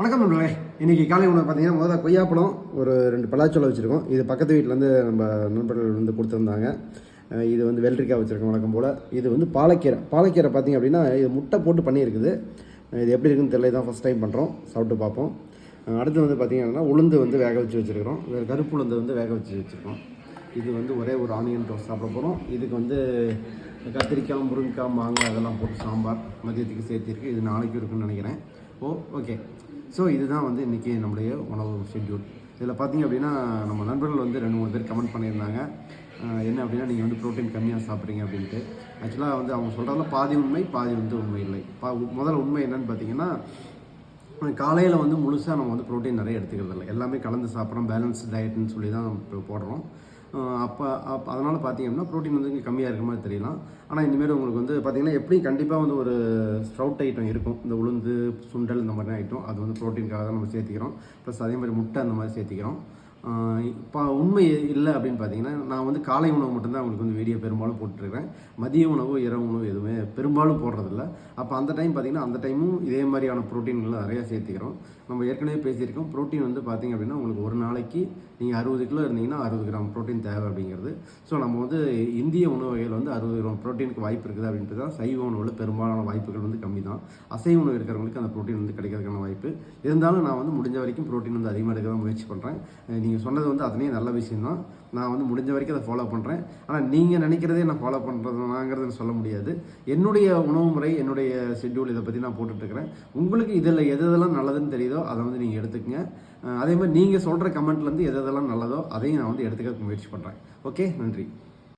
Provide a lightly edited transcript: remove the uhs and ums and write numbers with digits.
வணக்கம் நண்பர்களே. இன்றைக்கி காலை உணவு பார்த்தீங்கன்னா முதல்ல கொய்யாப்பழம் ஒரு 2 பலாச்சோளம் வச்சுருக்கோம். இது பக்கத்து வீட்டிலேருந்து நம்ம நண்பர்கள் வந்து கொடுத்துருந்தாங்க. இது வந்து வெள்ளரிக்காய் வச்சுருக்கோம் வழக்கம் போல். இது வந்து பாலக்கீரை பார்த்திங்க அப்படின்னா இது முட்டை போட்டு பண்ணியிருக்குது. இது எப்படி இருக்குன்னு தெரியல, தான் ஃபஸ்ட் டைம் பண்ணுறோம், சாப்பிட்டு பார்ப்போம். அடுத்து வந்து பார்த்திங்கன்னா உளுந்து வந்து வேக வச்சு வச்சுருக்கிறோம். கருப்பு உளுந்து வந்து வேக வச்சு வச்சுருக்கோம். இது வந்து ஒரே ஒரு ஆனியன் டோஸ்ட் சாப்பிட போகிறோம். இதுக்கு வந்து கத்திரிக்காய், முருங்கைக்காய், மாங்காய் அதெல்லாம் போட்டு சாம்பார் மதியத்துக்கு சேர்த்திருக்கு. இது நாளைக்கு இருக்குன்னு நினைக்கிறேன். ஓகே. ஸோ இதுதான் வந்து இன்றைக்கி நம்முடைய உணவு ஷெட்யூல். இதில் பார்த்திங்க அப்படின்னா நம்ம நண்பர்கள் வந்து 2-3 பேர் கமெண்ட் பண்ணியிருந்தாங்க. என்ன அப்படின்னா நீங்கள் வந்து ப்ரோட்டீன் கம்மியாக சாப்பிட்றீங்க அப்படின்ட்டு. ஆக்சுவலாக வந்து அவங்க சொல்கிறதுல பாதி உண்மை, பாதி வந்து உண்மை இல்லை. முதல்ல உண்மை என்னன்னு பார்த்தீங்கன்னா, காலையில் வந்து முழுசாக நம்ம வந்து ப்ரோட்டீன் நிறைய எடுத்துக்கிறது இல்லை. எல்லாமே கலந்து சாப்பிட்றோம், பேலன்ஸ் டயட்னு சொல்லி தான் இப்போ போடுறோம். அதனால் பார்த்திங்க அப்படின்னா ப்ரோட்டீன் வந்து இங்கே கம்மியாக இருக்கிற மாதிரி தெரியலாம். ஆனால் இனிமேல் உங்களுக்கு வந்து பார்த்திங்கன்னா எப்படியும் கண்டிப்பாக வந்து ஒரு ஸ்ப்ரவுட் ஐட்டம் இருக்கும். இந்த உளுந்து, சுண்டல் இந்த மாதிரி ஐட்டம் அது வந்து ப்ரோட்டீனுக்காக தான் நம்ம சேர்த்திக்கிறோம். ப்ளஸ் அதே மாதிரி முட்டை அந்த மாதிரி சேர்த்திக்கிறோம். இப்போ உண்மை இல்லை அப்படின்னு பார்த்தீங்கன்னா, நான் வந்து காலை உணவு மட்டும்தான் உங்களுக்கு வந்து வீடியோ பெரும்பாலும் போட்டுருக்கேன். மதிய உணவு, இரவு உணவு எதுவுமே பெரும்பாலும் போடுறதில்ல. அப்போ அந்த டைம் பார்த்திங்கன்னா அந்த டைமும் இதே மாதிரியான ப்ரோட்டீன்கள் நிறையா சேர்த்திக்கிறோம். நம்ம ஏற்கனவே பேசியிருக்கோம். ப்ரோட்டீன் வந்து பார்த்திங்க அப்படின்னா உங்களுக்கு ஒரு நாளைக்கு நீங்கள் 60 கிலோ இருந்தீங்கன்னா 60 கிராம் ப்ரோட்டீன் தேவை அப்படிங்கிறது. ஸோ நம்ம வந்து இந்திய உணவு வகையில் வந்து 60 கிராம் ப்ரோட்டீனுக்கு வாய்ப்பு இருக்குது அப்படின்ட்டு தான். சைவ உணவில் பெரும்பாலான வாய்ப்புகள் வந்து கம்மி தான். அசைவ உணவு இருக்கிறவங்களுக்கு அந்த ப்ரோட்டீன் வந்து கிடைக்கிறதுக்கான வாய்ப்பு இருந்தாலும் நான் வந்து முடிஞ்ச வரைக்கும் ப்ரோட்டீன் வந்து அதிகமாக எடுக்க தான் முயற்சி பண்ணுறேன். நீங்கள் சொன்னது வந்து அதனே நல்ல விஷயம்தான். நான் வந்து முடிஞ்ச வரைக்கும் அதை ஃபாலோ பண்ணுறேன். ஆனால் நீங்கள் நினைக்கிறதே நான் ஃபாலோ பண்ணுறதுனாங்கிறது சொல்ல முடியாது. என்னுடைய உணவு முறை, என்னுடைய ஷெட்யூல் இதை பற்றி நான் போட்டுட்ருக்கிறேன். உங்களுக்கு இதில் எதெல்லாம் நல்லதுன்னு தெரியுதோ அதை வந்து நீங்கள் எடுத்துக்கங்க. அதே மாதிரி நீங்கள் சொல்கிற கமெண்ட்லேருந்து எதெல்லாம் நல்லதோ அதையும் நான் வந்து எடுத்துக்க முயற்சி பண்ணுறேன். ஓகே, நன்றி.